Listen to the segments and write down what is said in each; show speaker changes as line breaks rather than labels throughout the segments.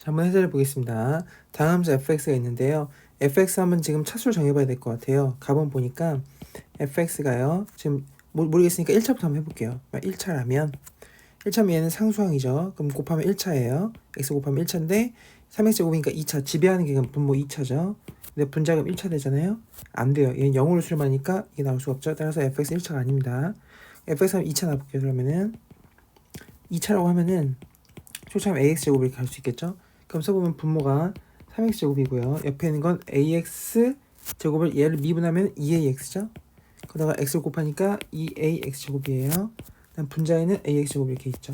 한번 해설해 보겠습니다. 다음 함수 fx가 있는데요. fx 한번 지금 차수를 정해봐야 될 것 같아요. 가본 보니까 fx가요. 지금 모르겠으니까 1차부터 한번 해볼게요. 1차라면 1차면 얘는 상수항이죠. 그럼 곱하면 1차예요. x 곱하면 1차인데 3x제곱이니까 2차 지배하는 게 분모 2차죠. 근데 분자금 1차 되잖아요. 안 돼요. 얘는 0으로 수렴하니까 이게 나올 수가 없죠. 따라서 fx 1차가 아닙니다. fx 하면 2차 나볼게요. 그러면은 2차라고 하면은 초차하면 ax제곱 이렇게 할 수 있겠죠. 그럼 써보면 분모가 3x제곱이고요. 옆에 있는 건 ax제곱을 얘를 미분하면 2ax죠. 거기다가 x를 곱하니까 2ax제곱이에요. 그다음 분자에는 ax제곱 이렇게 있죠.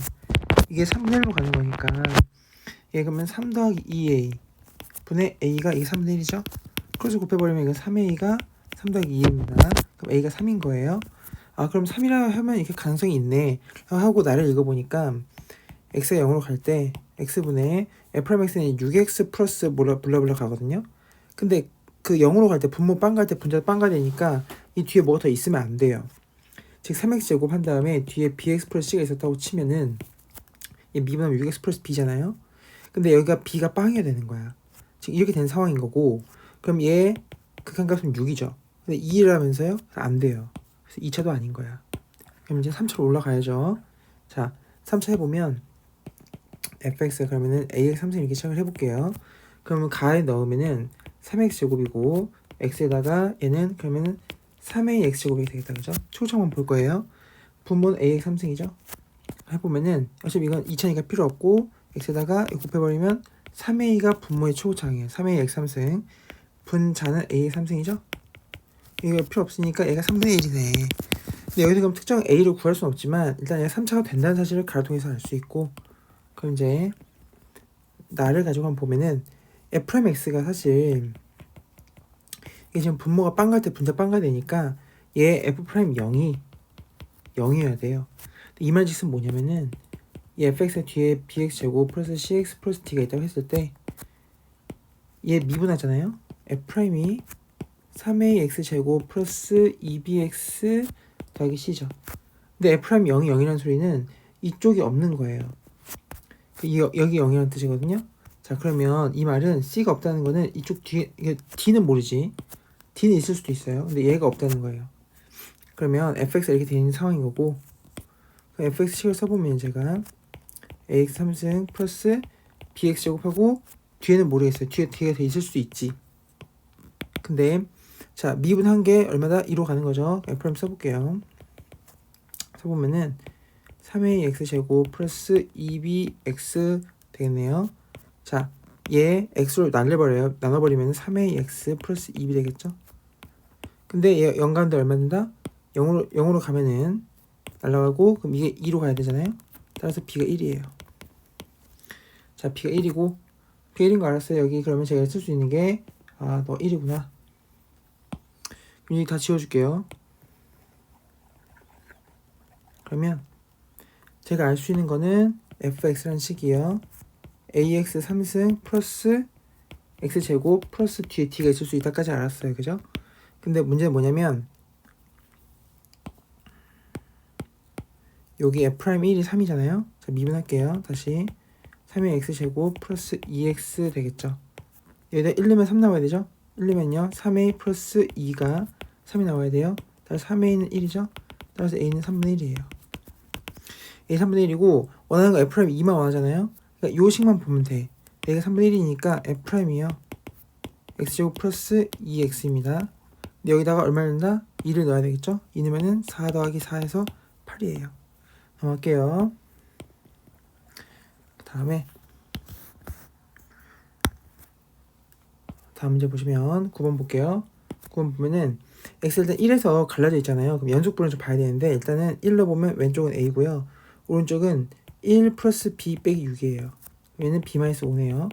이게 3분의 1로 가는 거니까 얘 그러면 3 더하기 2a 분의 a가 이게 3분의 1이죠. 크로스 곱해버리면 이거 3a가 3 더하기 2a입니다. 그럼 a가 3인 거예요. 아 그럼 3이라 하면 이렇게 가능성이 있네 하고 나를 읽어보니까 x가 0으로 갈 때 x분의 f'x는 6x 플러스 블라블라 가거든요. 근데 그 0으로 갈 때 분모 빵 갈 때 분자 빵가 되니까 이 뒤에 뭐가 더 있으면 안 돼요. 즉 3x 제곱 한 다음에 뒤에 bx 플러스 c가 있었다고 치면은 얘 미분하면 6x 플러스 b잖아요. 근데 여기가 b가 빵이어야 되는 거야. 지금 이렇게 된 상황인 거고 그럼 얘 극한값은 6이죠. 근데 2라면서요? 안 돼요. 그래서 2차도 아닌 거야. 그럼 이제 3차로 올라가야죠. 자 3차 해보면 fx가 그러면은 ax 3승 이렇게 시작을 해볼게요. 그러면 가에 넣으면은 3x 제곱이고 x에다가 얘는 그러면은 3ax 제곱이 되겠다 그죠? 초점만 볼 거예요. 분모는 ax 3승이죠. 해보면은 어차피 이건 2차니까 필요 없고 x에다가 곱해버리면 3a가 분모의 초고차항이에요. 3a x 3승 분자는 a 3승이죠. 이거 필요 없으니까 얘가 3분의 1이네. 근데 여기서 그럼 특정 a를 구할 수는 없지만 일단 얘가 3차가 된다는 사실을 가로 통해서 알 수 있고 그럼 이제 나를 가지고 한번 보면은 f'x가 사실 이게 지금 분모가 빵 갈 때 분자 빵 가야 되니까 얘 f'0이 0이어야 돼요. 이 말즉슨 뭐냐면은 이 fx 뒤에 bx 제곱 플러스 cx 플러스 d가 있다고 했을 때 얘 미분하잖아요. f'이 3ax 제곱 플러스 2bx 더하기 c죠. 근데 f'이 0이 0이라는 소리는 이쪽이 없는 거예요. 여기 0이라는 뜻이거든요. 자 그러면 이 말은 c가 없다는 거는 이쪽 뒤에 d는 모르지. d는 있을 수도 있어요. 근데 얘가 없다는 거예요. 그러면 fx가 이렇게 되어 있는 상황인 거고 fx식을 써보면 제가 ax 3승 플러스 bx 제곱하고 뒤에는 모르겠어요. 뒤에 뒤가 돼 있을 수도 있지. 근데 자 미분한 게 얼마다? 2로 가는 거죠. f'm 써볼게요. 써보면은 3ax 제곱 플러스 2bx 되겠네요. 자, 얘 x로 나눠버리면 3ax 플러스 2b 되겠죠? 근데 얘 0 가는데 얼마 된다? 0으로 가면은 날라가고 그럼 이게 2로 가야 되잖아요? 따라서 b가 1이에요. 자, b가 1이고 b가 1인 거 알았어요. 여기 그러면 제가 쓸 수 있는 게 아, 너 1이구나. 그럼 여기 다 지워줄게요. 그러면 제가 알 수 있는 거는 fx라는 식이요. ax 3승 플러스 x제곱 플러스 뒤에 t가 있을 수 있다까지 알았어요. 그죠? 근데 문제는 뭐냐면 여기 f'1이 3이잖아요. 자 미분할게요. 다시 3의 x제곱 플러스 2x 되겠죠. 여기다 1 넣으면 3 나와야 되죠. 1 넣으면요 3a 플러스 2가 3이 나와야 돼요. 따라서 3a는 1이죠. 따라서 a는 3분의 1이에요. a 3분의 1이고 원하는 거 f'2만 원하잖아요. 그러니까 요 식만 보면 돼. 얘가 3분의 1이니까 f'이요 x제곱 플러스 2x입니다. 근데 여기다가 얼마 넣는다? 2를 넣어야 되겠죠? 2 넣으면은 4 더하기 4에서 8이에요. 넘어갈게요. 다음 문제 보시면 9번 볼게요. 9번 보면은 x가 일단 1에서 갈라져 있잖아요. 그럼 연속분을 좀 봐야 되는데 일단은 1로 보면 왼쪽은 a고요. 오른쪽은 1 플러스 b 빼기 6이에요. 얘는 b-5네요.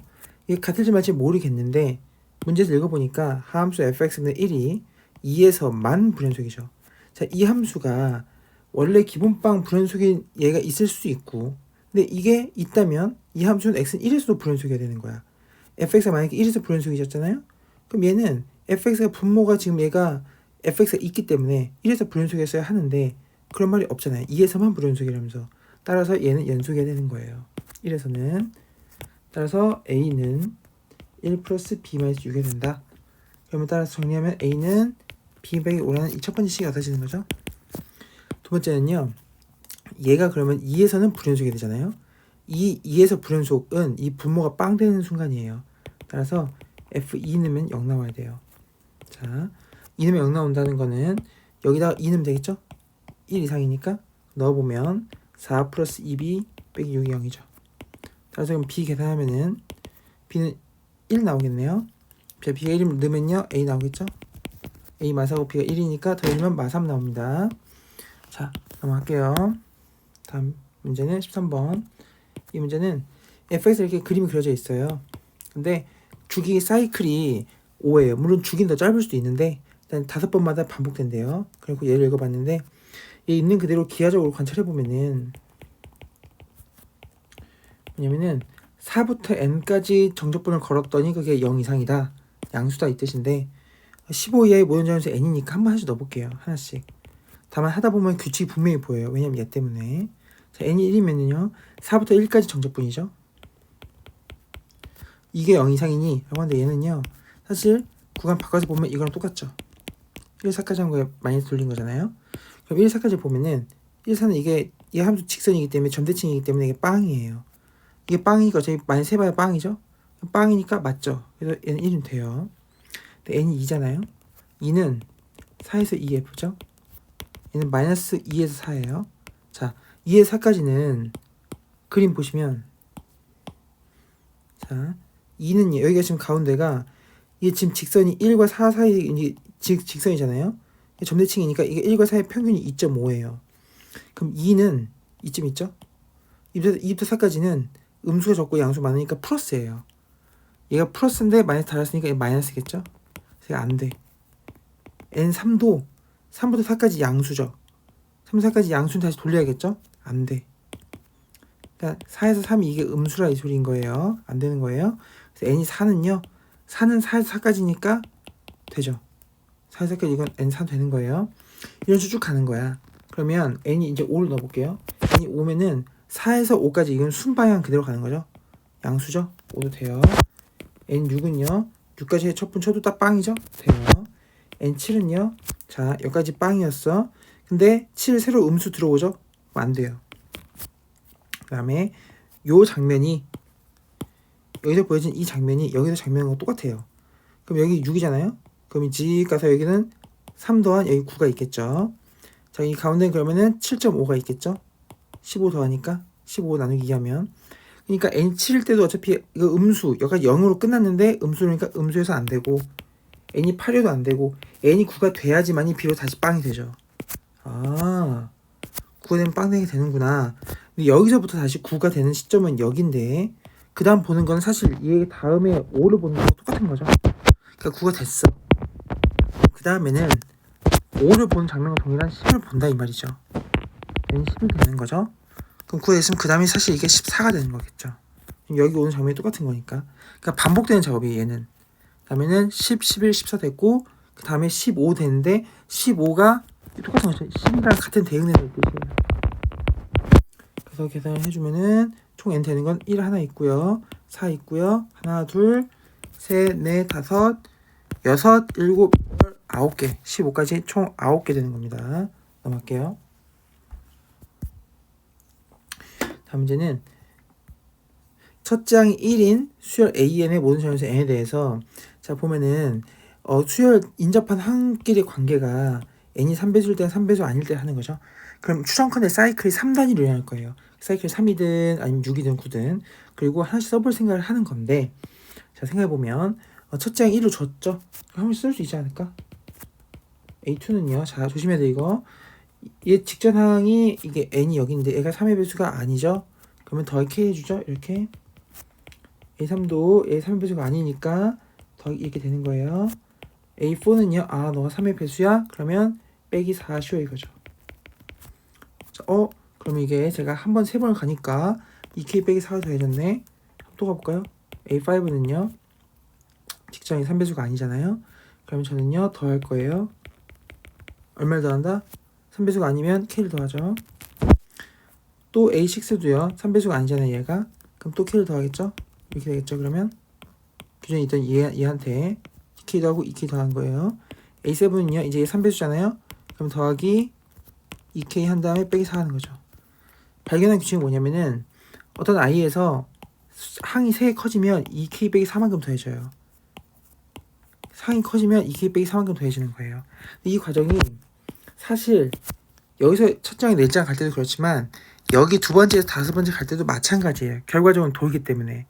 이게 같을지 말지 모르겠는데 문제에서 읽어보니까 하함수 fx분의 1이 2에서만 불연속이죠. 자, 이 함수가 원래 기본빵 불연속인 얘가 있을 수 있고 근데 이게 있다면 이 함수는 x는 1에서도 불연속이어야 되는 거야. fx가 만약에 1에서 불연속이셨잖아요. 그럼 얘는 fx가 분모가 지금 얘가 fx가 있기 때문에 1에서 불연속이었어야 하는데 그런 말이 없잖아요. 2에서만 불연속이라면서 따라서 얘는 연속이어야 되는 거예요. 1에서는 따라서 a는 1 플러스 b 마이너스 6이 된다. 그러면 따라서 정리하면 a는 b 빼기 5라는 이 첫 번째 식이 얻어지는 거죠. 두 번째는요. 얘가 그러면 2에서는 불연속이 되잖아요. 이 2에서 불연속은 이 분모가 빵 되는 순간이에요. 따라서 f2 넣으면 0 나와야 돼요. 자, 2 넣으면 0 나온다는 거는 여기다가 2 넣으면 되겠죠? 1 이상이니까 넣어보면 4 플러스 2b 빼기 6이 0이죠. 따라서 그럼 b 계산하면은 b는 1 나오겠네요. b가 1 넣으면요 a 나오겠죠? a 마사고 b가 1이니까 더해주면 마3 나옵니다. 자, 넘어갈게요. 다음 문제는 13번. 이 문제는 fx에 이렇게 그림이 그려져 있어요. 근데 주기 사이클이 5예요. 물론 주기는 더 짧을 수도 있는데 일단 5번마다 반복된대요. 그리고 얘를 읽어봤는데 얘 있는 그대로 기하적으로 관찰해보면은 뭐냐면은 4부터 n까지 정적분을 걸었더니 그게 0 이상이다. 양수다 이 뜻인데 15 이하의 모든 자연수 n이니까 한 번 하나씩 넣어볼게요. 하나씩. 다만 하다 보면 규칙이 분명히 보여요. 왜냐면 얘 때문에. 자, n이 1이면은요 4부터 1까지 정적분이죠. 이게 0 이상이니 라고 하는데 얘는요 사실 구간 바꿔서 보면 이거랑 똑같죠. 1, 4까지 한 거에 많이 돌린 거잖아요. 그럼 1, 4까지 보면은 1, 4는 이게 이 함수 직선이기 때문에 점대칭이기 때문에 이게 빵이에요. 이게 빵이니까 어차피 많이 세봐야 빵이죠. 빵이니까 맞죠. 그래서 얘는 1은 돼요. 근데 n이 2잖아요. 2는 4에서 2f죠. 얘는 마이너스 2에서 4예요. 자, 2에서 4까지는 그림 보시면 자 2는 여기가 지금 가운데가 이게 지금 직선이 1과 4 사이 직선이잖아요. 점대칭이니까 이게 1과 4의 평균이 2.5예요. 그럼 2는 이쯤 있죠? 2부터 4까지는 음수가 적고 양수 많으니까 플러스예요. 얘가 플러스인데 마이너스 달았으니까 얘 마이너스겠죠? 그래서 안 돼. n3도 3부터 4까지 양수죠. 3, 4까지 양수는 다시 돌려야겠죠? 안 돼. 그러니까 4에서 3이 이게 음수라 이 소리인 거예요. 안 되는 거예요. 그래서 n이 4는요. 4는 4에서 4까지니까 되죠. 4에서 4까지 이건 n4 되는 거예요. 이런 식으로 쭉 가는 거야. 그러면 n이 이제 5를 넣어볼게요. n이 5면은 4에서 5까지 이건 순방향 그대로 가는 거죠. 양수죠. 5도 돼요. n6은요. 6까지 첩분 쳐도 딱 빵이죠. 돼요. n7은요. 자 여기까지 빵이었어. 근데 7 새로 음수 들어오죠. 안 돼요. 그 다음에 요 장면이 여기서 보여진 이 장면이 여기서 장면과 똑같아요. 그럼 여기 6이잖아요. 그럼 이 집 가서 여기는 3 더한 여기 9가 있겠죠. 자, 이 가운데 그러면은 7.5가 있겠죠. 15 더하니까 15 나누기 2하면 그러니까 n7일 때도 어차피 이거 음수 여기가 0으로 끝났는데 음수니까 음수에서 안 되고 n이 8이어도 안 되고 n이 9가 돼야지만이 비로 다시 빵이 되죠. 아 9가 되면 빵 되게 되는구나. 근데 여기서부터 다시 9가 되는 시점은 여긴데 그 다음 보는 건 사실 얘 다음에 5를 보는 거랑 똑같은 거죠. 그러니까 9가 됐어. 그 다음에는 5를 보는 장면과 동일한 10을 본다 이 말이죠. 얘는 10이 되는 거죠. 그럼 9가 됐으면 그 다음에 사실 이게 14가 되는 거겠죠. 여기 오는 장면이 똑같은 거니까. 그러니까 반복되는 작업이에요 얘는. 그 다음에는 10, 11, 14 됐고 그 다음에 15 되는데 15가 똑같은 거죠. 10이랑 같은 대응되는 뜻이에요. 그래서 계산을 해주면은 총 n 되는 건 1 하나 있고요. 4 있고요. 하나, 둘, 셋, 넷, 다섯, 여섯, 일곱, 여덟, 9개. 15까지 총 9개 되는 겁니다. 넘어갈게요. 다음 문제는 첫째 항이 1인 수열 AN의 모든 자연수 n에 대해서 자 보면은 수열 인접한 항끼리 관계가 n이 3배수일 때는 3배수 아닐 때 하는 거죠. 그럼 추정컨대 사이클이 3단위로 일어날 거예요. 사이클 3이든 아니면 6이든 9든 그리고 하나씩 써볼 생각을 하는 건데 자 생각해보면 첫째 항 1을 줬죠. 한 번씩 쓸 수 있지 않을까? A2는요. 자 조심해야 돼 이거. 얘 직전 항이 이게 n이 여기인데 얘가 3의 배수가 아니죠. 그러면 더하기 k 해주죠. 이렇게 A3도 얘 3의 배수가 아니니까 더하기 이렇게 되는 거예요. A4는요. 아 너가 3의 배수야? 그러면 빼기 4 쉬워 이거죠. 자, 그럼 이게 제가 한 번 3번을 가니까 2k 빼기 4가 더해졌네. 또 가볼까요? A5는요. 직전이 3배수가 아니잖아요. 그럼 저는요 더할 거예요. 얼마를 더한다? 3배수가 아니면 k를 더하죠. 또 A6도요. 3배수가 아니잖아요 얘가. 그럼 또 k를 더하겠죠. 이렇게 되겠죠. 그러면 기존에 있던 얘한테 K도 하고 2K 더한 거예요. A7은요 이제 3배수잖아요. 그럼 더하기 2K 한 다음에 빼기 4 하는 거죠. 발견한 규칙이 뭐냐면은 어떤 i에서 항이 3개 커지면 2K 빼기 4만큼 더해져요. 항이 커지면 2K 빼기 4만큼 더해지는 거예요. 이 과정이 사실 여기서 첫 장에 넷 장 갈 때도 그렇지만 여기 두 번째에서 다섯 번째 갈 때도 마찬가지예요. 결과적으로 돌기 때문에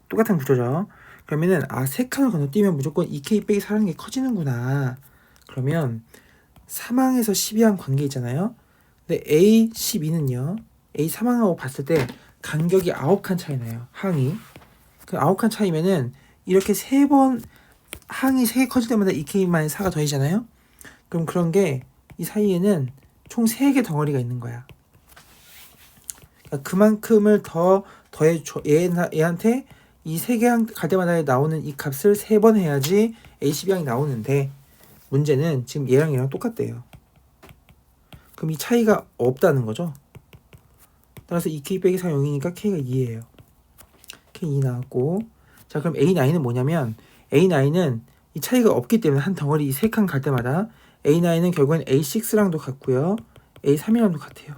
똑같은 구조죠. 그러면은 세 칸을 건너뛰면 무조건 2K 빼기 4라는 게 커지는구나. 그러면 3항에서 12항 관계 있잖아요. 근데 A12는요. A3항하고 봤을 때 간격이 9칸 차이 나요. 항이. 그 9칸 차이면은 이렇게 세 번 항이 3개 커질 때마다 2K-4가 더해지잖아요. 그럼 그런 게 이 사이에는 총 3개 덩어리가 있는 거야. 그러니까 그만큼을 더해줘. 얘한테 이 3개 항 갈 때마다 나오는 이 값을 3번 해야지 A12항이 나오는데 문제는 지금 얘랑 똑같대요. 그럼 이 차이가 없다는 거죠. 따라서 2K 빼기 4 0이니까 K가 2예요. K 2 나왔고, 자 그럼 A9은 뭐냐면 A9은 이 차이가 없기 때문에 한 덩어리 3칸 갈 때마다 A9은 결국엔 A6랑도 같고요. A3이랑도 같아요.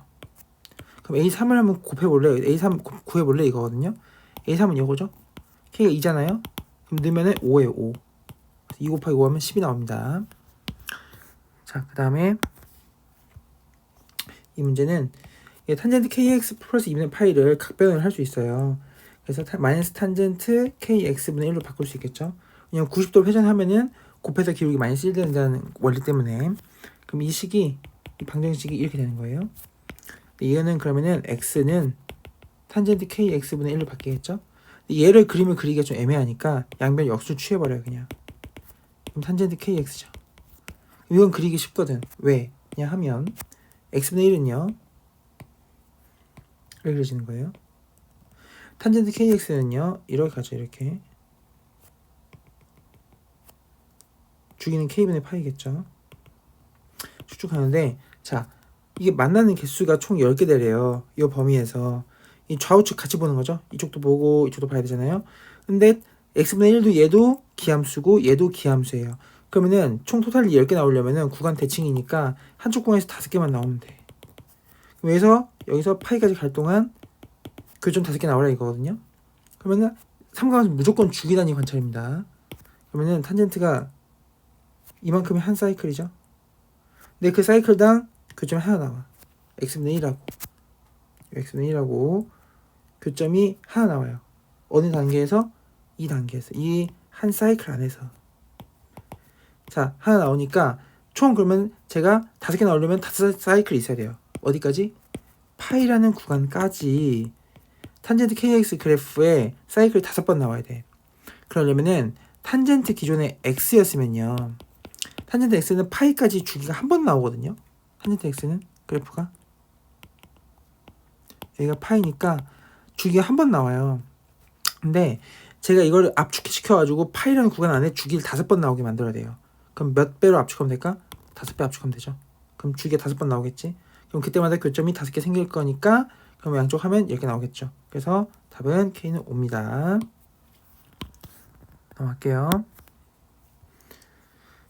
그럼 A3을 한번 곱해볼래요? A3 구해볼래 이거거든요. A3은 이거죠. K가 2잖아요. 그럼 넣으면은 5예요. 5. 2 곱하기 5 하면 10이 나옵니다. 자 그 다음에 이 문제는 탄젠트 kx 플러스 2분의 파이를 각변을 할 수 있어요. 그래서 마이너스 탄젠트 kx분의 1로 바꿀 수 있겠죠. 왜냐면 90도 회전하면은 곱해서 기울기 마이너스 1 된다는 원리 때문에. 그럼 이 식이, 이 방정식이 이렇게 되는 거예요. 이거는 그러면은 x는 탄젠트 kx분의 1로 바뀌겠죠. 얘를 그림을 그리기가 좀 애매하니까 양변 역수 취해버려요 그냥. 그럼 탄젠트 kx죠. 이건 그리기 쉽거든. 왜? 그냥 하면 x분의 1은요 이렇게 그려지는 거예요. 탄젠트 kx는요 이렇게 가죠. 이렇게 주기는 k분의 파이겠죠. 쭉쭉 가는데 자 이게 만나는 개수가 총 10개 되래요. 이 범위에서 이 좌우측 같이 보는 거죠. 이쪽도 보고 이쪽도 봐야 되잖아요. 근데 x분의 1도 얘도 기함수고 얘도 기함수예요. 그러면은 총 토탈이 10개 나오려면은 구간 대칭이니까 한쪽 구간에서 5개만 나오면 돼. 그래서 여기서 파이까지 갈 동안 교점 5개 나오라 이거거든요. 그러면은 삼각은 무조건 주기 단위 관찰입니다. 그러면은 탄젠트가 이만큼이 한 사이클이죠. 근데 그 사이클당 교점이 하나 나와. x분의 1하고 x분의 1하고 교점이 하나 나와요. 어느 단계에서? 이 단계에서. 이 한 사이클 안에서. 자 하나 나오니까 총 그러면 제가 5개 나오려면 5사이클이 있어야 돼요. 어디까지? 파이라는 구간까지 탄젠트 kx 그래프에 사이클이 5번 나와야 돼. 그러려면은 탄젠트 기존에 x였으면요. 탄젠트 x는 파이까지 주기가 한 번 나오거든요. 탄젠트 x는 그래프가 여기가 파이니까 주기가 한 번 나와요. 근데 제가 이걸 압축시켜가지고 파이라는 구간 안에 주기를 5번 나오게 만들어야 돼요. 그럼 몇 배로 압축하면 될까? 5배 압축하면 되죠. 그럼 주기가 5번 나오겠지. 그럼 그때마다 교점이 5개 생길 거니까 그럼 양쪽 하면 10개 나오겠죠. 그래서 답은 K는 5입니다. 넘어갈게요.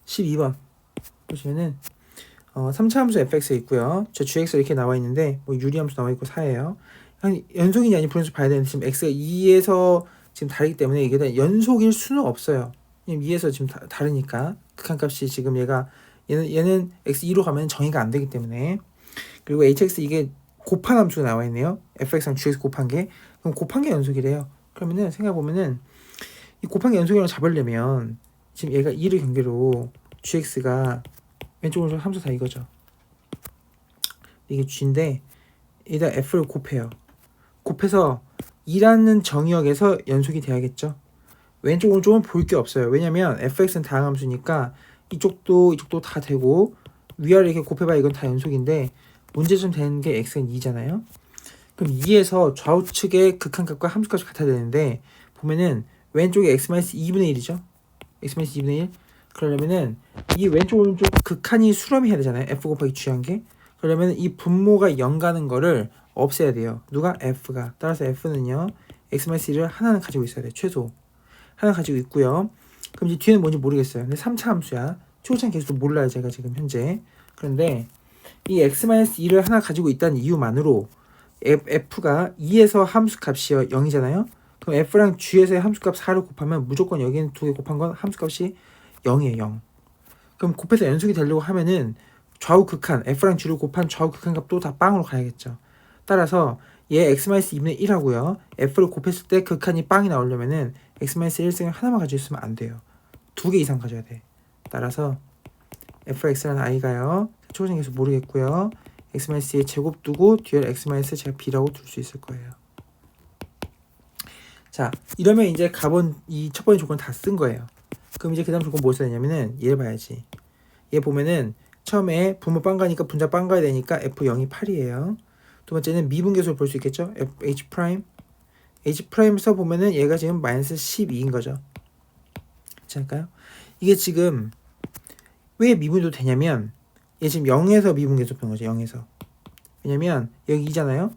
12번 보시면은 3차 함수 fx가 있고요. 저 gx가 이렇게 나와 있는데 뭐 유리함수 나와 있고 4예요. 연속이냐 아니 분수 봐야 되는데 지금 x가 2에서 지금 다르기 때문에 이게 다 연속일 수는 없어요. 2에서 지금 다르니까 극한값이 지금 얘는 x2로 가면 정의가 안 되기 때문에. 그리고 hx 이게 곱한 함수가 나와 있네요. fx랑 gx 곱한 게. 그럼 곱한 게 연속이래요. 그러면은 생각해보면은 이 곱한 게 연속이라고 잡으려면 지금 얘가 2를 경계로 gx가 왼쪽 오른쪽 함수 다 이거죠. 이게 g인데 여기다 f를 곱해요. 곱해서 2라는 정의역에서 연속이 돼야겠죠. 왼쪽 오른쪽은 볼 게 없어요. 왜냐면 fx는 다항함수니까 이쪽도 다 되고 위아래 이렇게 곱해봐야 이건 다 연속인데 문제점 되는 게 x는 2잖아요. 그럼 2에서 좌우측의 극한값과 함수값이 같아야 되는데 보면은 왼쪽에 x-2분의 1이죠. x-2분의 1. 그러려면은 이 왼쪽 오른쪽 극한이 수렴해야 되잖아요. f 곱하기 g한 게. 그러면 이 분모가 0 가는 거를 없애야 돼요. 누가? f가. 따라서 f는요. x-1을 하나는 가지고 있어야 돼. 최소 하나 가지고 있고요. 그럼 이제 뒤에는 뭔지 모르겠어요. 근데 3차 함수야. 초고차는 계속 몰라요, 제가 지금 현재. 그런데 이 x-2를 하나 가지고 있다는 이유만으로 f가 2에서 함수값이 0이잖아요. 그럼 f랑 g에서의 함수값 4를 곱하면 무조건 여기는 두 개 곱한 건 함수값이 0이에요. 0. 그럼 곱해서 연속이 되려고 하면은 좌우 극한, f랑 g를 곱한 좌우 극한 값도 다 빵으로 가야겠죠. 따라서 얘 x-2분의 1하고요. f를 곱했을 때 극한이 빵이 나오려면은 x-1승을 하나만 가지고 있으면 안 돼요. 두 개 이상 가져야 돼. 따라서 fx라는 i가요. 초고생 계속 모르겠고요. x-의 제곱 두고 뒤에 x-을 제가 b라고 둘 수 있을 거예요. 자, 이러면 이제 값은 이 첫 번째 조건 다 쓴 거예요. 그럼 이제 그 다음 조건 뭐 써야 되냐면은 얘를 봐야지. 얘 보면은 처음에 분모 빵 가니까 분자 빵 가야 되니까 f0이 8이에요. 두 번째는 미분계수를 볼 수 있겠죠? h 프라임. h 프라임 써보면은 얘가 지금 마이너스 12인 거죠. 그렇지 않을까요? 이게 지금 왜 미분도 되냐면 얘 지금 0에서 미분계수 푸는 거죠. 0에서. 왜냐면 여기 2잖아요.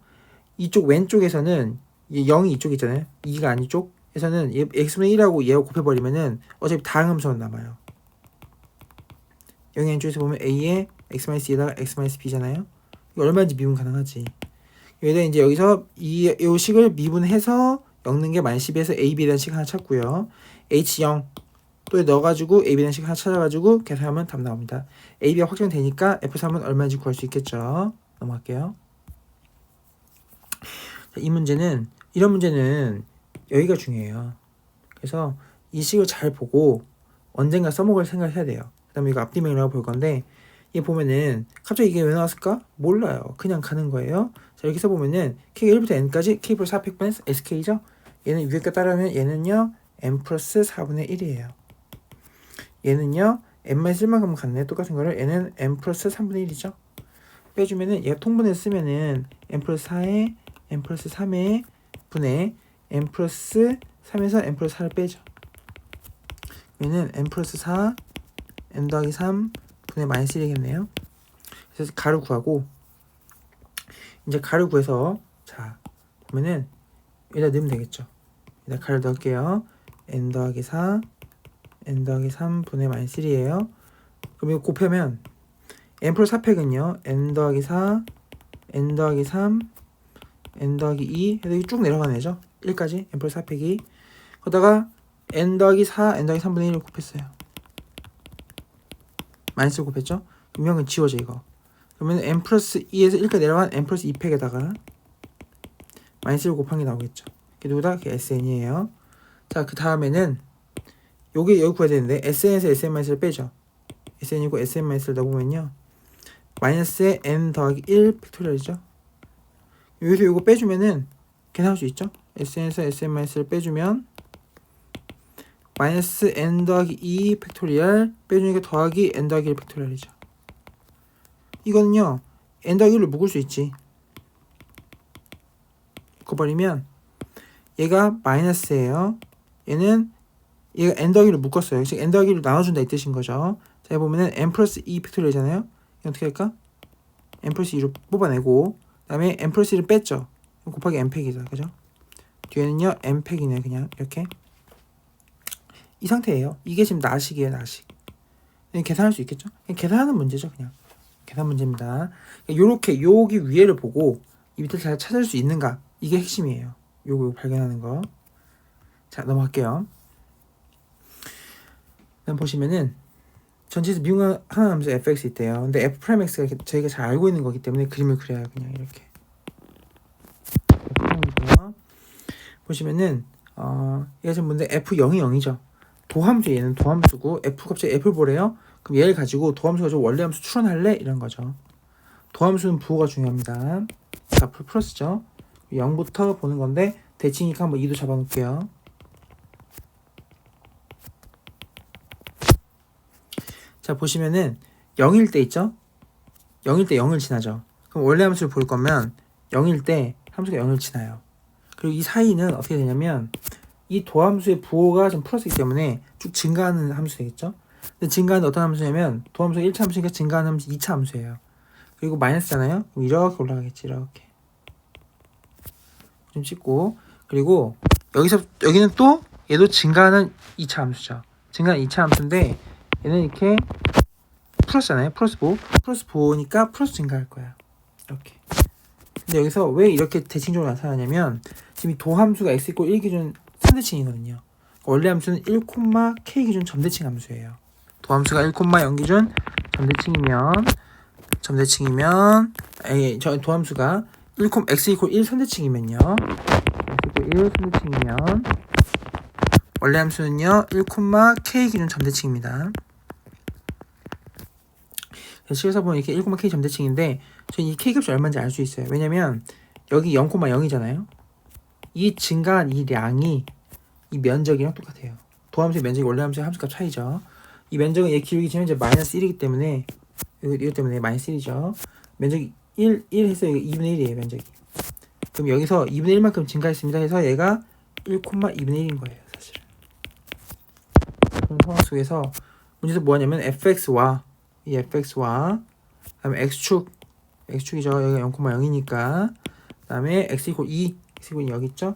이쪽 왼쪽에서는 0이 이쪽 있잖아요. 2가 아니쪽에서는 얘 x분의 1하고 얘하고 곱해버리면은 어차피 다항함수만 남아요. 0의 왼쪽에서 보면 a에 x-2에다가 x-b잖아요. 이거 얼마인지 미분 가능하지. 여기다 이제 여기서 이 식을 미분해서 엮는 게 -12에서 ab에 대한 식 하나 찾고요. h0 또 넣어가지고 ab에 대한 식 하나 찾아가지고 계산하면 답 나옵니다. ab가 확정되니까 f3은 얼마인지 구할 수 있겠죠. 넘어갈게요. 자, 이런 문제는 여기가 중요해요. 그래서 이 식을 잘 보고 언젠가 써먹을 생각을 해야 돼요. 그 다음에 이거 앞뒤명이라고 볼 건데 얘 보면은 갑자기 이게 왜 나왔을까? 몰라요. 그냥 가는 거예요. 자, 여기 써보면은 k가 1부터 n까지 k 플러스 400분의 sk죠? 얘는 위에 거 따르면 얘는요 n 플러스 4분의 1이에요. 얘는요 n-1만큼 같네. 똑같은 거를 얘는 n 플러스 3분의 1이죠. 빼주면은 얘가 통분해서 쓰면은 n 플러스 4에 n 플러스 3의 분의 n 플러스 3에서 n 플러스 4를 빼죠. 얘는 n 플러스 4 n 더하기 3 분의 마이너스 1이겠네요. 그래서 가로 구하고 이제 가로 구해서 자 보면은 여기다 넣으면 되겠죠. 여기다 가로 넣을게요. n 더하기 4 n 더하기 3 분의 마이너스 1이에요. 그럼 이거 곱하면 n 플러스 4팩은요 n 더하기 4 n 더하기 3 n 더하기 2 해서 쭉 내려가는 애죠. 1까지 n 플러스 4팩이 거기다가 n 더하기 4 n 더하기 3분의 1을 곱했어요. 마이너스 곱했죠? 분명은 지워져 이거. 그러면 n 플러스 2에서 1까지 내려간 n 플러스 2팩에다가 마이너스를 곱한 게 나오겠죠. 이게 누구다? 그게 sn이에요. 자, 그 다음에는 요게 여기 구해야 되는데 sn에서 sn-를 빼죠. sn이고 sn-를 넣어보면요 마이너스에 n 더하기 1 팩토리얼이죠. 여기서 요거 빼주면은 계산할 수 있죠. sn에서 sn-를 빼주면 마이너스 n 더하기 2 팩토리얼 빼주니까 더하기 n 더하기 1 팩토리얼이죠. 이거는요 n 더하기 1로 묶을 수 있지. 묶어버리면 얘가 마이너스예요. 얘가 n 더하기 1로 묶었어요. 즉 n 더하기 1로 나눠준다 이 뜻인 거죠. 자, 보면은 n 플러스 2 팩토리얼이잖아요. 이거 어떻게 할까? n 플러스 2로 뽑아내고 그 다음에 n 플러스 1을 뺐죠. 곱하기 n 팩이다. 그죠? 뒤에는요 n 팩이네. 그냥 이렇게 이 상태예요. 이게 지금 나식이에요. 나식. 계산할 수 있겠죠? 그냥 계산하는 문제죠. 그냥 계산 문제입니다. 요렇게 여기 위에를 보고 이 밑을 잘 찾을 수 있는가, 이게 핵심이에요. 요거 발견하는 거. 자, 넘어갈게요. 그다음 보시면은 전체에서 미분 하나 남수 fx 있대요. 근데 f 프라임 x가 저희가 잘 알고 있는 거기 때문에 그림을 그려요. 그냥 이렇게. 보시면은 얘가 지금 뭔데 f0이 0이죠. 도함수, 얘는 도함수고 f 갑자기 f를 보래요. 그럼 얘를 가지고 도함수 가지고 원래 함수 추론할래? 이런 거죠. 도함수는 부호가 중요합니다. 자, 플러스죠. 0부터 보는 건데 대칭이니까 한번 2도 잡아놓을게요. 자, 보시면은 0일 때 있죠? 0일 때 0을 지나죠. 그럼 원래 함수를 볼 거면 0일 때 함수가 0을 지나요. 그리고 이 사이는 어떻게 되냐면 이 도함수의 부호가 좀 플러스이기 때문에 쭉 증가하는 함수 되겠죠? 근데 증가하는 어떤 함수냐면 도함수가 1차 함수니까 증가하는 함수 2차 함수예요. 그리고 마이너스잖아요? 그럼 이렇게 올라가겠지. 이렇게 좀 찍고, 그리고 여기는 또 얘도 증가하는 2차 함수죠. 증가하는 2차 함수인데 얘는 이렇게 플러스잖아요. 플러스 5. 플러스 5니까 플러스 증가할 거야. 이렇게. 근데 여기서 왜 이렇게 대칭적으로 나타나냐면 지금 이 도함수가 x = 1 기준 선대칭이거든요. 원래 함수는 1, k 기준 점대칭 함수예요. 도함수가 1, 0 기준 점대칭이면 저 도함수가 x = 1 선대칭이면요. x = 1 선대칭이면 원래 함수는요 1, k 기준 점대칭입니다. 식에서 보면 이렇게 1, k 점대칭인데 저는 이 k 값이 얼마인지 알 수 있어요. 왜냐면 여기 0, 0이잖아요. 이 증가한 이 량이 이 면적이랑 똑같아요. 도함수의 면적이 원래 함수의 함수값 차이죠. 이 면적은 얘 기울기 지면 이제 마이너스 1이기 때문에 이거 때문에 마이너스 1이죠. 면적이 1 해서 이거 2분의 1이에요. 면적이. 그럼 여기서 2분의 1만큼 증가했습니다. 해서 얘가 1, 2분의 1인 거예요. 사실. 그런 상황 속에서 문제에서 뭐하냐면 fx와 이 fx와 그다음에 x축이죠. 여기가 0, 0이니까 그다음에 x = 2 x = 여기 있죠.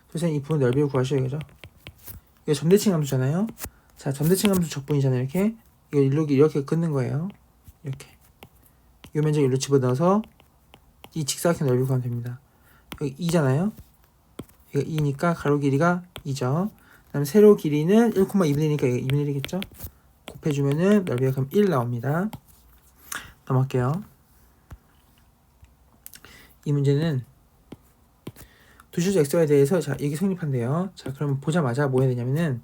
그래서 이 부분 넓이를 구하셔야 되죠. 이거 점대칭 함수잖아요. 자, 점대칭 함수 적분이잖아요. 이렇게 이거 이렇게 긋는 거예요. 이렇게 이 면적 일로 집어넣어서 이 직사각형 넓이 구하면 됩니다. 여기 2잖아요. 이거 2니까 가로 길이가 2죠. 그다음 세로 길이는 1, 2분의 1이니까 이거 2분의 1이겠죠. 곱해주면은 넓이가 그럼 1 나옵니다. 넘어갈게요. 이 문제는 두실수 xy에 대해서 자 이게 성립한대요. 자 그러면 보자마자 뭐 해야 되냐면은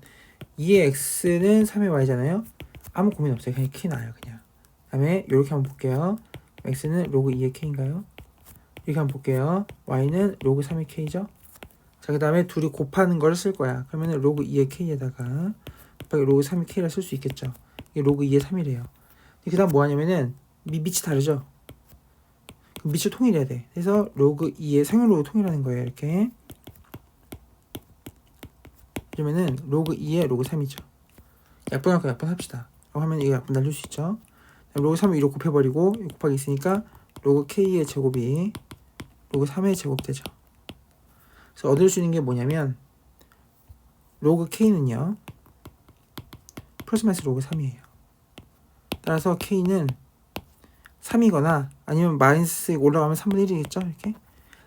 2의 x는 3의 y잖아요. 아무 고민 없어요. 그냥 키 나요. 그냥. 그다음에 이렇게 한번 볼게요. x는 로그 2의 k인가요? 이렇게 한번 볼게요. y는 로그 3의 k죠. 자 그다음에 둘이 곱하는 걸 쓸 거야. 그러면은 로그 2의 k에다가 곱하기 로그 3의 k라 쓸 수 있겠죠. 이게 로그 2의 3이래요. 그 다음 뭐 하냐면은 밑이 다르죠. 그럼 밑을 통일해야 돼. 그래서 로그 2의 상용로그 통일하는 거예요. 이렇게. 그러면은 로그 2의 로그 3이죠. 약분할까 약분합시다. 라고 하면 이거 약분 날릴 수 있죠. 로그 3을 2로 곱해버리고 곱하기 있으니까 로그 k의 제곱이 로그 3의 제곱 되죠. 그래서 얻을 수 있는 게 뭐냐면 로그 k는요 플러스 마이너스 로그 3이에요. 따라서 k는 3이거나 아니면 마이너스 올라가면 3분의 1이겠죠. 이렇게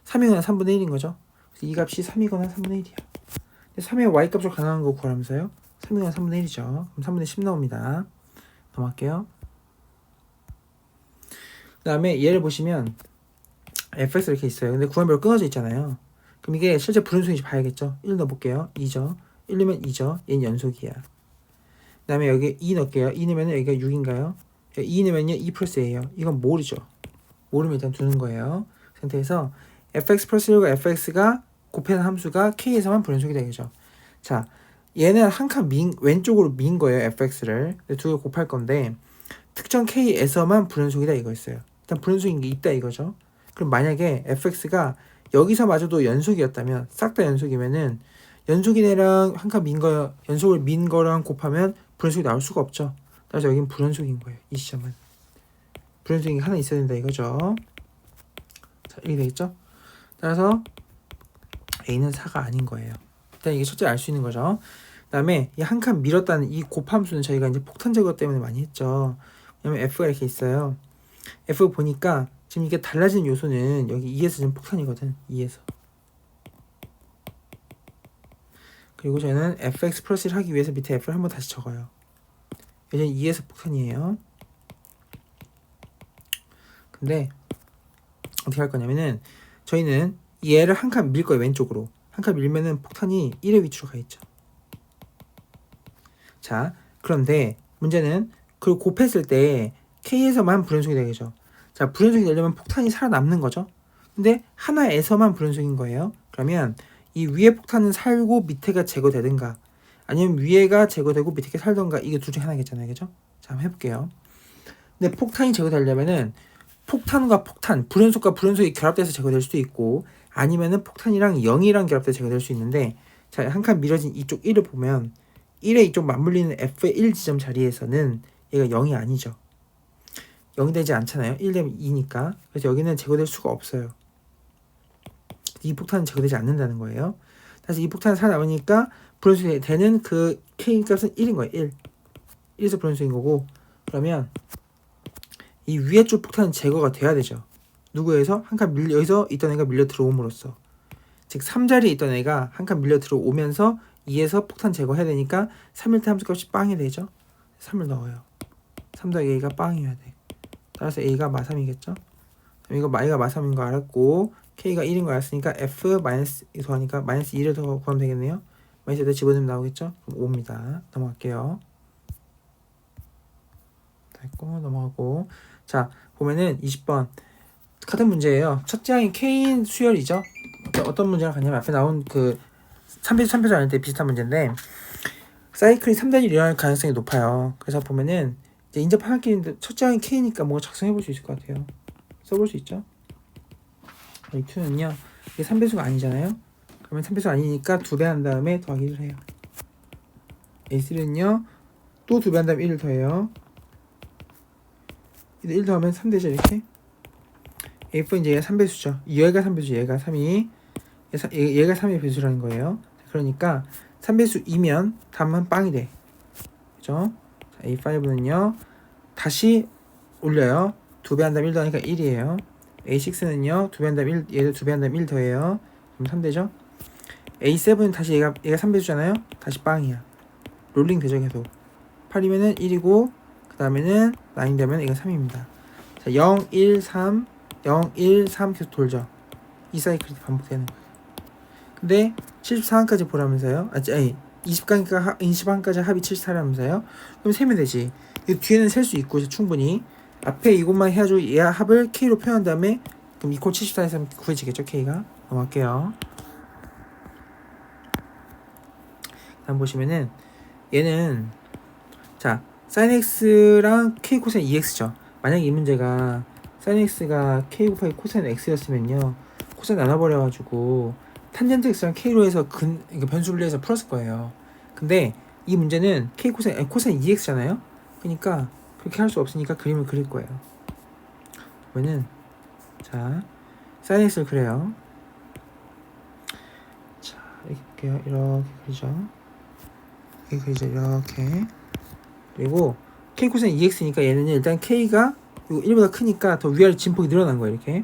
3이거나 3분의 1인 거죠. 그래서 이 값이 3이거나 3분의 1이야. 3의 y값으로 가능한 거 구하면서요. 3이거나 3분의 1이죠. 그럼 3분의 10 나옵니다. 넘어갈게요. 그 다음에 얘를 보시면 fx 이렇게 있어요. 근데 구간별로 끊어져 있잖아요. 그럼 이게 실제 불연속인지 봐야겠죠. 1 넣어볼게요. 2죠. 1 넣으면 2죠. 얘는 연속이야. 그 다음에 여기 2 넣을게요. 2 넣으면 여기가 6인가요? 2 넣으면요 2 플러스 A예요. 이건 모르죠. 모르면 일단 두는 거예요. 그 상태에서 fx 플러스 1과 fx가 곱해는 함수가 k에서만 불연속이 되겠죠. 자, 얘는 한 칸 왼쪽으로 민 거예요. fx를. 두 개 곱할 건데 특정 k에서만 불연속이다 이거였어요. 일단 불연속인 게 있다 이거죠. 그럼 만약에 fx가 여기서마저도 연속이었다면 싹 다 연속이면은 연속인 애랑 한 칸 연속을 민 거랑 곱하면 불연속이 나올 수가 없죠. 따라서 여긴 불연속인 거예요. 이 시점은 불연속인 게 하나 있어야 된다 이거죠. 자, 이렇게 되겠죠. 따라서 a는 4가 아닌 거예요. 일단 이게 첫째 알 수 있는 거죠. 그 다음에 이 한 칸 밀었다는 이 곱함수는 저희가 이제 폭탄 제거 때문에 많이 했죠. 왜냐면 f가 이렇게 있어요. f 보니까 지금 이게 달라진 요소는 여기 2에서 지금 폭탄이거든. 2에서. 그리고 저는 fx 플러스 1 하기 위해서 밑에 f를 한번 다시 적어요. 여전히 2에서 폭탄이에요. 근데 어떻게 할 거냐면은 저희는 얘를 한 칸 밀 거예요. 왼쪽으로. 한 칸 밀면은 폭탄이 1의 위치로 가 있죠. 자, 그런데 문제는 그걸 곱했을 때 K에서만 불연속이 되겠죠. 자, 불연속이 되려면 폭탄이 살아남는 거죠. 근데 하나에서만 불연속인 거예요. 그러면 이 위에 폭탄은 살고 밑에가 제거되든가 아니면 위에가 제거되고 밑에가 살던가 이게 둘 중에 하나겠잖아요. 그죠? 자, 한번 해볼게요. 근데 폭탄이 제거되려면은 폭탄과 폭탄, 불연속과 불연속이 결합돼서 제거될 수도 있고 아니면은 폭탄이랑 0이랑 결합돼서 제거될 수 있는데 자, 한 칸 밀어진 이쪽 1을 보면 1에 이쪽 맞물리는 F의 1 지점 자리에서는 얘가 0이 아니죠. 0이 되지 않잖아요. 1 되면 2니까. 그래서 여기는 제거될 수가 없어요. 이 폭탄은 제거되지 않는다는 거예요. 다시 이 폭탄이 살아남으니까 불연속이 되는 그 K 값은 1인 거예요. 1. 1에서 불연속인 거고, 그러면 이 위에 쪽 폭탄은 제거가 돼야 되죠. 누구에서? 한 칸 여기서 있던 애가 밀려 들어옴으로써. 즉 3자리에 있던 애가 한 칸 밀려 들어오면서 2에서 폭탄 제거해야 되니까 3일 때 함수값이 빵이 되죠. 3을 넣어요. 3 더하기 A가 빵이어야 돼. 따라서 A가 마3이겠죠. 이거 A가 마3인 거 알았고 K가 1인 거 알았으니까 F 마이너스 더하니까 마이너스 2를 더 구하면 되겠네요. 마이너스 2를 집어넣으면 나오겠죠. 그럼 5입니다. 넘어갈게요. 됐고 넘어가고 자 보면은 20번 같은 문제예요. 첫째 항이 K인 수열이죠. 어떤 문제랑 같냐면 앞에 나온 그 3배수 3배수 아닐 때 비슷한 문제인데 사이클이 3단위 일어날 가능성이 높아요. 그래서 보면은 이제 인접 하나끼리인데 첫째 항이 K니까 뭔가 작성해 볼 수 있을 것 같아요. 써볼 수 있죠. 이 2는요 이게 3배수가 아니잖아요. 그러면 3배수 아니니까 2배 한 다음에 더하기 1을 해요. A3는요 또 2배 한 다음에 1을 더해요. 1 더하면 3 되죠 이렇게. A4 이제 얘가 3배수죠. 얘가 3배수 얘가 3이 얘가 3의 배수라는 거예요. 그러니까 3배수이면 답은 빵이 돼. 그죠? 자, A5는요 다시 올려요. 2배 한 다음에 1 더하니까 1이에요. A6는요 2배 한 다음에 1 얘도 2배 한 다음에 1 더해요. 그럼 3 되죠? A7은 다시 얘가 3배수잖아요. 다시 빵이야. 롤링 되죠 계속. 8이면은 1이고 그 다음에는 9 되면 얘가 3입니다. 자, 0, 1, 3 0, 1, 3 계속 돌죠. 이 사이클이 반복되는 거예요. 근데 74항까지 보라면서요. 아니 20항까지 합이 74라면서요. 그럼 세면 되지. 이 뒤에는 셀 수 있고 충분히 앞에 이것만 해가지고 얘 합을 K로 표현한 다음에 그럼 2코 74에서 구해지겠죠. K가. 넘어갈게요. 다음 보시면은 얘는 자 sin x랑 K 코사인 2x죠. 만약에 이 문제가 sin x가 K 곱하기 코사인 x였으면요 코사인 나눠버려가지고 탄젠트 x랑 K로 해서 변수를 해서 풀었을 거예요. 근데 이 문제는 K 코사인 2x잖아요. 그러니까 그렇게 할 수 없으니까 그림을 그릴 거예요. 그러면은 자 sin x를 그려요. 자 이렇게 볼게요. 이렇게 그리죠. 이렇게 그리죠. 이렇게. 그리고 K 코사인 2x니까 얘는 일단 K가 1보다 크니까 더 위아래 진폭이 늘어난 거예요. 이렇게.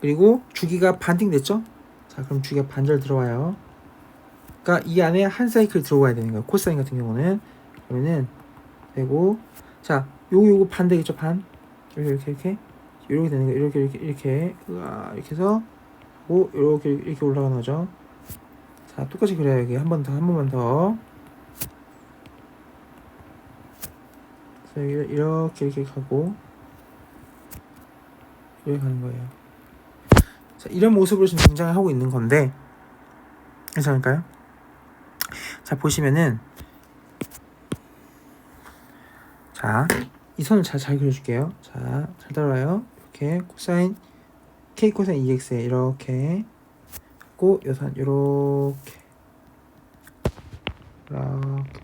그리고 주기가 반띵 됐죠? 자 그럼 주기가 반절 들어와요. 그러니까 이 안에 한 사이클 들어와야 되는 거예요. 코사인 같은 경우는. 그러면은 되고 자 요거 반 되겠죠? 반. 이렇게 되는 거예요. 이렇게 해서 이렇게 올라가는 거죠. 자 똑같이 그래요. 여기 한 번만 더 이렇게 가고 이렇게 가는 거예요. 자, 이런 모습으로 지금 등장을 하고 있는 건데 괜찮을까요? 자 보시면은 자 이 선을 잘 그려줄게요. 자 잘 따라와요. 이렇게 코사인 K 코사인 2x에 이렇게 하고 요 선 이렇게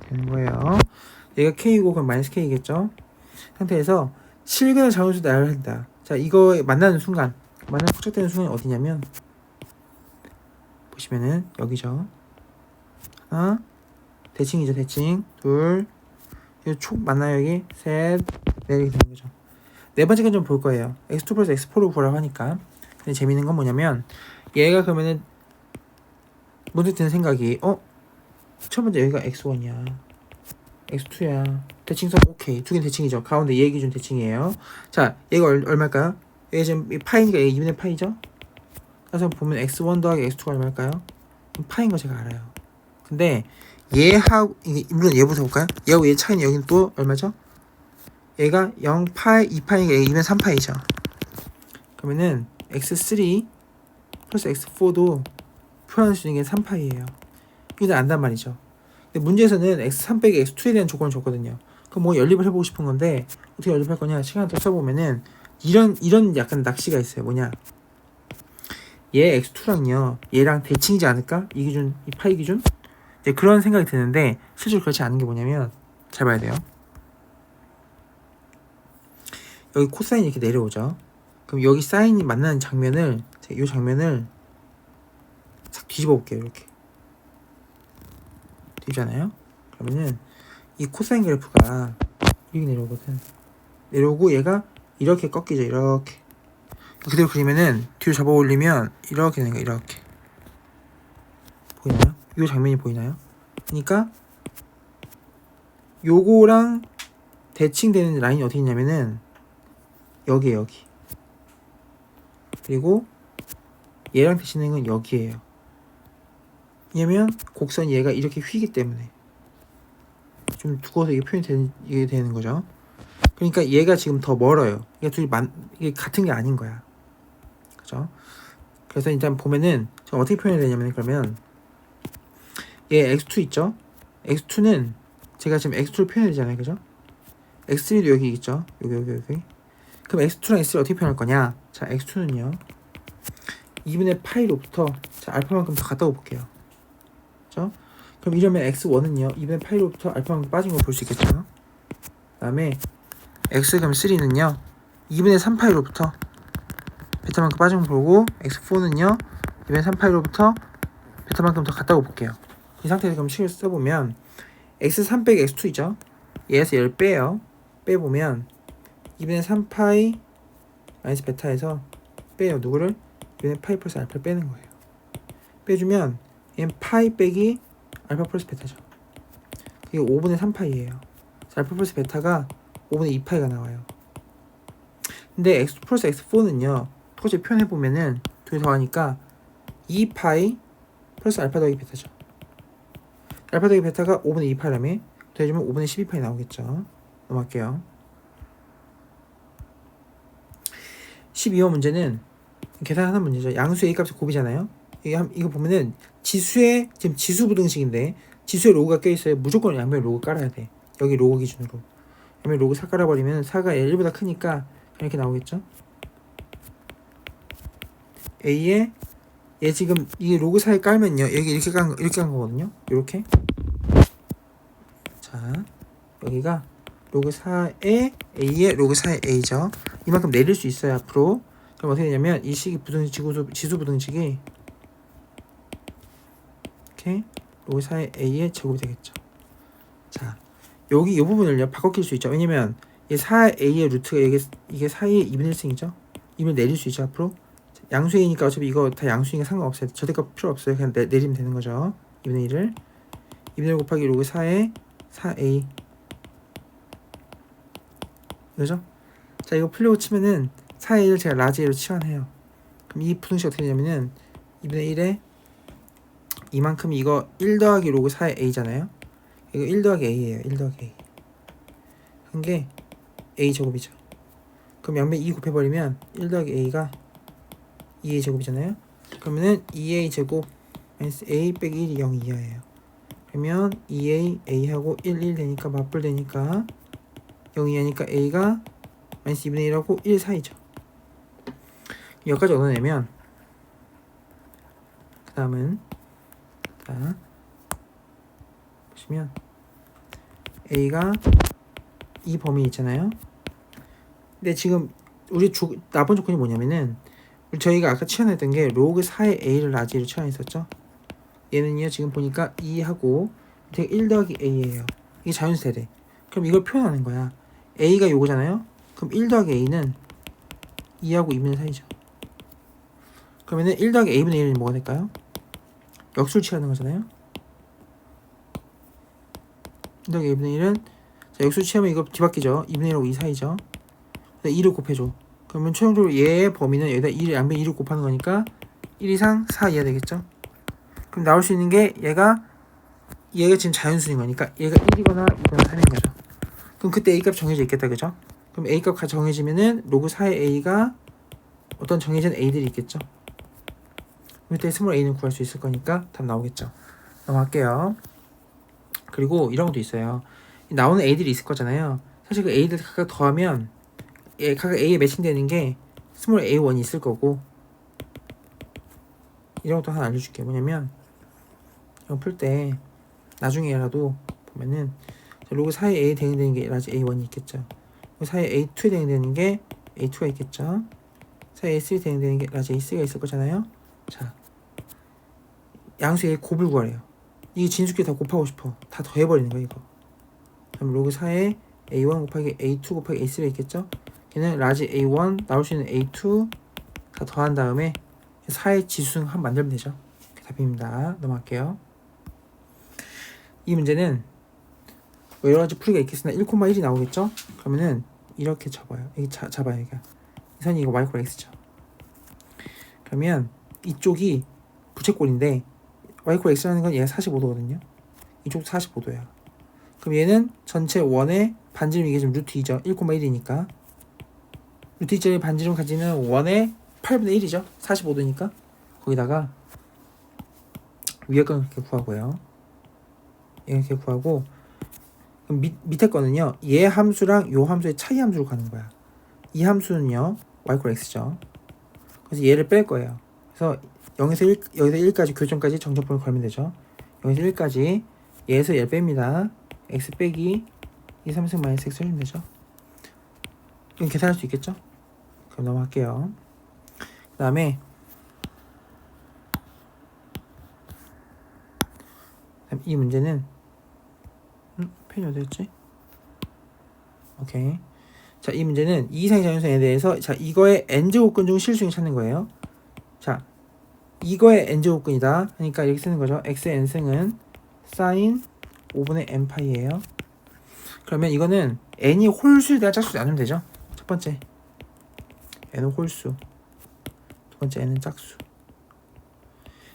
되는 거예요. 얘가 K고 그럼 마이너스 K겠죠? 상태에서 실근을 잡아주고 나열을 한다. 자 이거 만나는 순간 포착되는 순간이 어디냐면 보시면은 여기죠. 하나 대칭이죠. 대칭 둘 이거 촉 만나요. 여기 셋 넷 이렇게 되는 거죠. 네 번째 건 좀 볼 거예요. x2 플러스 x4로 보라고 하니까. 근데 재밌는 건 뭐냐면 얘가 그러면은 문득 드는 생각이 첫 번째 여기가 x1이야 x2야 대칭선 오케이 두 개는 대칭이죠. 가운데 얘 기준 대칭이에요. 자 얘가 얼마일까요? 얘가 지금 파이니까 얘가 2분의 파이죠. 그래서 보면 x1 더하기 x2가 얼마일까요? 파인 거 제가 알아요. 근데 얘하고 물론 얘부터 볼까요? 얘하고 얘 차이는 여기는 또 얼마죠? 얘가 0파이 2파이니까 얘가 2면 3파이죠. 그러면은 x3 플러스 x4도 표현할 수 있는 게 3파이예요. 이건 안단 말이죠. 근데 문제에서는 x3 빼기 x2에 대한 조건을 줬거든요. 그럼 뭐 연립을 해보고 싶은 건데 어떻게 연립할 거냐? 시간을 더 써보면은 이런 약간 낚시가 있어요. 뭐냐? 얘 x2랑요 얘랑 대칭이지 않을까? 이 기준, 이 파이 기준? 이제 그런 생각이 드는데 실제로 그렇지 않은 게 뭐냐면 잘 봐야 돼요. 여기 코사인이 이렇게 내려오죠. 그럼 여기 사인이 만나는 장면을 이 장면을 싹 뒤집어 볼게요. 이렇게 뒤집잖아요. 그러면은 이 코사인 그래프가 이렇게 내려오거든. 내려오고 얘가 이렇게 꺾이죠. 이렇게 그대로 그리면은 뒤로 잡아 올리면 이렇게 되는 거예요. 이렇게 보이나요? 이 장면이 보이나요? 그러니까 요거랑 대칭되는 라인이 어디 있냐면은 여기에 여기. 그리고 얘랑 대칭되는 건 여기에요. 왜냐면 곡선이 얘가 이렇게 휘기 때문에 좀 두꺼워서 이게 이게 되는 거죠. 그러니까 얘가 지금 더 멀어요. 이게 같은 게 아닌 거야. 그죠? 그래서 일단 보면은 어떻게 표현해야 되냐면 그러면 얘 x2 있죠? x2는 제가 지금 x2를 표현해야 되잖아요. 그죠? x3도 여기 있죠? 여기. 그럼 x2랑 x3를 어떻게 표현할 거냐? 자, x2는요. 2분의 파이로부터 자, 알파만큼 더 갖다 볼게요. 그죠? 그럼 이러면 x1은요. 2분의 파이로부터 알파만큼 빠진 거 볼 수 있겠죠? 그 다음에 x 그럼 3는요. 2분의 3파이로부터 베타만큼 빠진 거 보고 x4는요. 2분의 3파이로부터 베타만큼 더 갖다 볼게요. 이 상태에서 그럼 식을 써보면 x3 빼기 x2죠. 얘에서 얘를 빼요. 빼보면 2분의 3파이 마이너스 베타에서 빼요. 누구를? 2분의 파이 플러스 알파를 빼는 거예요. 빼주면 얘는 파이 빼기 알파 플러스 베타죠. 이게 5분의 3파이예요. 알파 플러스 베타가 5분의 2파이가 나와요. 근데 x 플러스 x4는요. 똑같이 표현해보면은 둘이 더하니까 2파이 플러스 알파 더하기 베타죠. 알파 더하기 베타가 5분의 2파이라며 더해주면 5분의 12파이 나오겠죠. 넘어갈게요. 12번 문제는 계산하는 문제죠. 양수 A값의 곱이잖아요. 이거 보면은 지수의 지금 지수 부등식인데 지수에 로그가 껴있어요. 무조건 양면에 로그 깔아야 돼. 여기 로그 기준으로. 양면에 로그 4 깔아버리면 4가 1보다 크니까 이렇게 나오겠죠. A에 얘 지금 이 로그 4에 깔면요. 여기 이렇게 간 거거든요. 이렇게. 자, 여기가 로그 4에 A에 로그 4에 A죠. 이만큼 내릴 수 있어요. 앞으로. 그럼 어떻게 되냐면 이 식이 지수 부등식이 이렇게 로그 4의 A의 제곱이 되겠죠. 자, 여기 이 부분을요 바꿔 낄 수 있죠. 왜냐면 이 4A의 루트가 이게 4의 2분의 1승이죠. 2분의 내릴 수 있죠. 앞으로 양수이니까 어차피 이거 다 양수니까 상관없어요. 절대값 필요 없어요. 그냥 내리면 되는 거죠. 2분의 1을 2분의 1 곱하기 로그 4의 4A 그죠? 자, 이거 풀려고 치면은 4A를 제가 라지 A로 치환해요. 그럼 이 부등식 어떻게 되냐면은 2분의 1에 이만큼 이거 1 더하기 로그 4의 A잖아요. 이거 1 더하기 A예요. 1 더하기 A. 한 게 A 제곱이죠. 그럼 양변 2 곱해버리면 1 더하기 A가 2A 제곱이잖아요. 그러면은 2A 제곱 마이너스 A 빼기 1이 0 이하예요. 그러면 2A, A하고 1 되니까 맞불 되니까 0 이하니까 A가 마이너스 2분의 1하고 1 사이죠. 여기까지 얻어내면 그 다음은 자 보시면 A가 이 범위 있잖아요. 근데 지금 우리 나쁜 조건이 뭐냐면은 저희가 아까 치환했던 게 로그 4의 A를 라지로 치환했었죠. 얘는요 지금 보니까 2하고 1 더하기 A예요. 이게 자연수세대. 그럼 이걸 표현하는 거야. A가 요거잖아요. 그럼 1 더하기 A는 2하고 2분의 사이죠. 그러면은 1 더하기 A분의 1은 뭐가 될까요? 역수를 취하는 거잖아요. 1 더하기 A분의 1은 자, 역수를 취하면 이거 뒤바뀌죠. 2분의 1하고 2 사이죠. 2를 곱해줘. 그러면 최종적으로 얘의 범위는 여기다 2를 양변 2를 곱하는 거니까 1 이상 4 이하 되겠죠. 그럼 나올 수 있는 게 얘가 지금 자연수인 거니까 얘가 1이거나 2거나 3인 거죠. 그럼 그때 A값 정해져 있겠다. 그죠? 그럼 A값 정해지면은 로그 4의 A가 어떤 정해진 A들이 있겠죠. 이때 스몰 A는 구할 수 있을 거니까 답 나오겠죠. 넘어갈게요. 그리고 이런 것도 있어요. 나오는 A들이 있을 거잖아요. 사실 그 A들 각각 더하면 각각 A에 매칭되는 게 스몰 A1이 있을 거고 이런 것도 하나 알려줄게요. 뭐냐면 이거 풀 때 나중에라도 보면은 로그 4에 A 대응되는 게 라지 A1이 있겠죠. 로그 4에 A2에 대응되는 게 A2가 있겠죠. 4에 A3 대응되는 게 라지 A3가 있을 거잖아요. 자, 양수의 곱을 구하래요. 이게 진수끼리 다 곱하고 싶어. 다 더해버리는 거야 이거. 그럼 로그 4에 A1 곱하기 A2 곱하기 A3가 있겠죠? 걔는 라지 A1 나올 수 있는 A2 다 더한 다음에 4의 지수승 한 만들면 되죠. 답입니다. 넘어갈게요. 이 문제는 뭐 여러 가지 풀이가 있겠으나 1,1이 나오겠죠? 그러면은 이렇게 접어요. 여기 잡아요. 여기가. 이 선이 이거 y x죠. 그러면 이쪽이 부채꼴인데 y x라는 건 얘가 45도거든요. 이쪽도 45도야. 그럼 얘는 전체 원의 반지름 이게 지금 루트 2죠. 1,1이니까 루트 2짜리 반지름 가지는 원의 8분의 1이죠. 45도니까 거기다가 위에 건 그렇게 구하고요. 이렇게 구하고 그럼 밑에 거는요. 얘 함수랑 요 함수의 차이 함수로 가는 거야. 이 함수는요. y x죠. 그래서 얘를 뺄 거예요. 그래서 0에서 1, 여기서 1까지 교점까지 정적분을 걸면 되죠. 0에서 1까지 얘에서 얘를 뺍니다. x 빼기 2, 3승 마이너스 x 해주면 되죠. 이건 계산할 수 있겠죠? 그럼 넘어갈게요. 그 다음에 이 문제는 펜이 어디였지? 오케이. 자, 이 문제는 이 이상의 자연수에 대해서 자 이거의 n제곱근 중 실수를 찾는 거예요. 자, 이거의 n제곱근이다. 그러니까 이렇게 쓰는 거죠. x의 n승은 sin 5분의 n파이예요. 그러면 이거는 n이 홀수에 대한 짝수 나누면 되죠. 첫 번째 n은 홀수, 두 번째 n은 짝수.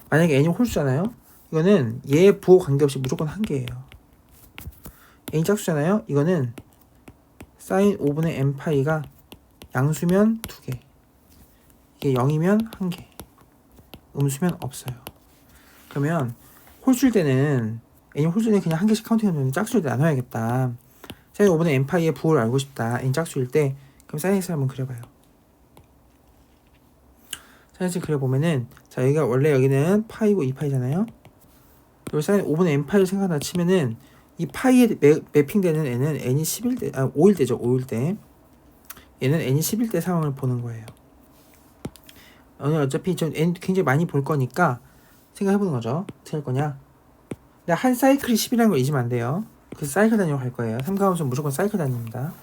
만약에 n이 홀수잖아요. 이거는 얘 부호 관계없이 무조건 한 개예요. n이 짝수잖아요. 이거는 sin 5분의 n파이가 양수면 2개, 이게 0이면 1개, 음수면 없어요. 그러면 홀수일 때는 n이 홀수일 때는 그냥 한 개씩 카운팅하면 짝수일 때 나눠야겠다. sin 5분의 n파이의 부호를 알고 싶다. n 짝수일 때 그럼 sin x를 한번 그려봐요. sin x 그려보면은 자 여기가 원래 여기는 파이고 2파이잖아요. 그리고 sin 5분의 n파이를 생각하다 치면은 이 파이에 매핑되는 n은 n이 11대, 5일 때죠. 5일 때 얘는 n이 11대 상황을 보는 거예요. 오늘 어차피 좀 n 굉장히 많이 볼 거니까 생각해보는 거죠. 어떻게 할 거냐. 근데 한 사이클이 10이라는 걸 잊으면 안 돼요. 그래서 사이클 단위로 갈 거예요. 삼가함수는 무조건 사이클 단위입니다.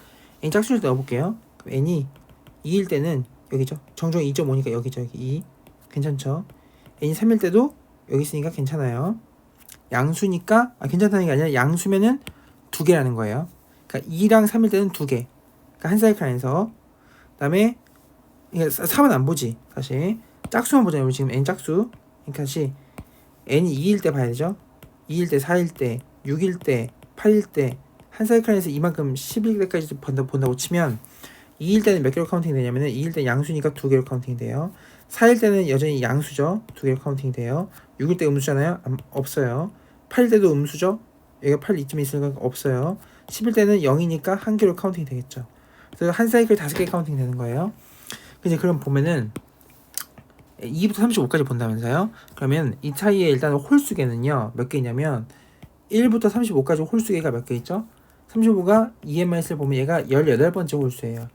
n 짝수일 때 넣어볼게요. 그럼 n이 2일 때는 여기죠. 정중 2.5니까 여기죠. 여기 2. 괜찮죠? n이 3일 때도 여기 있으니까 괜찮아요. 양수니까 괜찮다는 게 아니라 양수면은 2개라는 거예요. 그러니까 2랑 3일 때는 2개. 그러니까 한 사이클 안에서. 그 다음에 3은 안 보지. 다시 짝수만 보잖아요. 우리 지금 n 짝수. 그러니까 다시 n이 2일 때 봐야 되죠. 2일 때, 4일 때, 6일 때, 8일 때 한 사이클 안에서 이만큼 11일 때까지 본다고 치면 2일 때는 몇 개로 카운팅이 되냐면은 2일 때 양수니까 2개로 카운팅이 돼요. 4일 때는 여전히 양수죠. 2개로 카운팅이 돼요. 6일 때 음수잖아요. 없어요. 8일 때도 음수죠. 여기가 8 이쯤에 있으니까 없어요. 10일 때는 0이니까 한 개로 카운팅이 되겠죠. 그래서 한 사이클 5개 카운팅 되는 거예요. 이제 그럼 보면은 2부터 35까지 본다면서요. 그러면 이 차이에 일단 홀수계는요. 몇 개 있냐면 1부터 35까지 홀수계가 몇 개 있죠? 35가 EMS를 보면 얘가 18번째 홀수예요.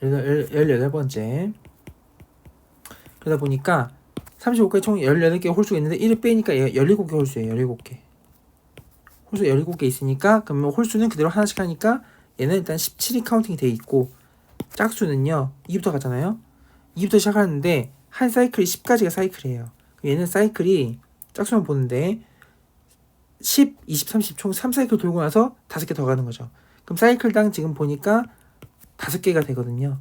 18번째. 그러다 보니까 35까지 총 18개 홀수가 있는데 1을 빼니까 얘가 17개 홀수예요. 17개. 홀수 17개 있으니까 그러면 홀수는 그대로 하나씩 하니까 얘는 일단 17이 카운팅이 돼 있고 짝수는요. 2부터 가잖아요. 2부터 시작하는데 한 사이클이 10까지가 사이클이에요. 얘는 사이클이 짝수만 보는데 10, 20, 30 총 3사이클 돌고 나서 5개 더 가는 거죠. 그럼 사이클당 지금 보니까 5개가 되거든요.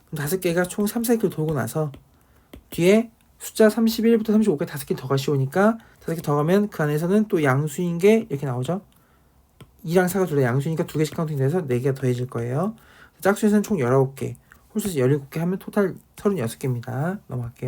그럼 5개가 총 3사이클 돌고 나서 뒤에 숫자 31부터 35까지 5개 더 가시오니까 5개 더 가면 그 안에서는 또 양수인 게 이렇게 나오죠. 2랑 4가 둘 다 양수니까 2개씩 카운팅 돼서 4개가 더해질 거예요. 짝수에서는 총 19개, 홀수에서 17개 하면 토탈 36개입니다. 넘어갈게요.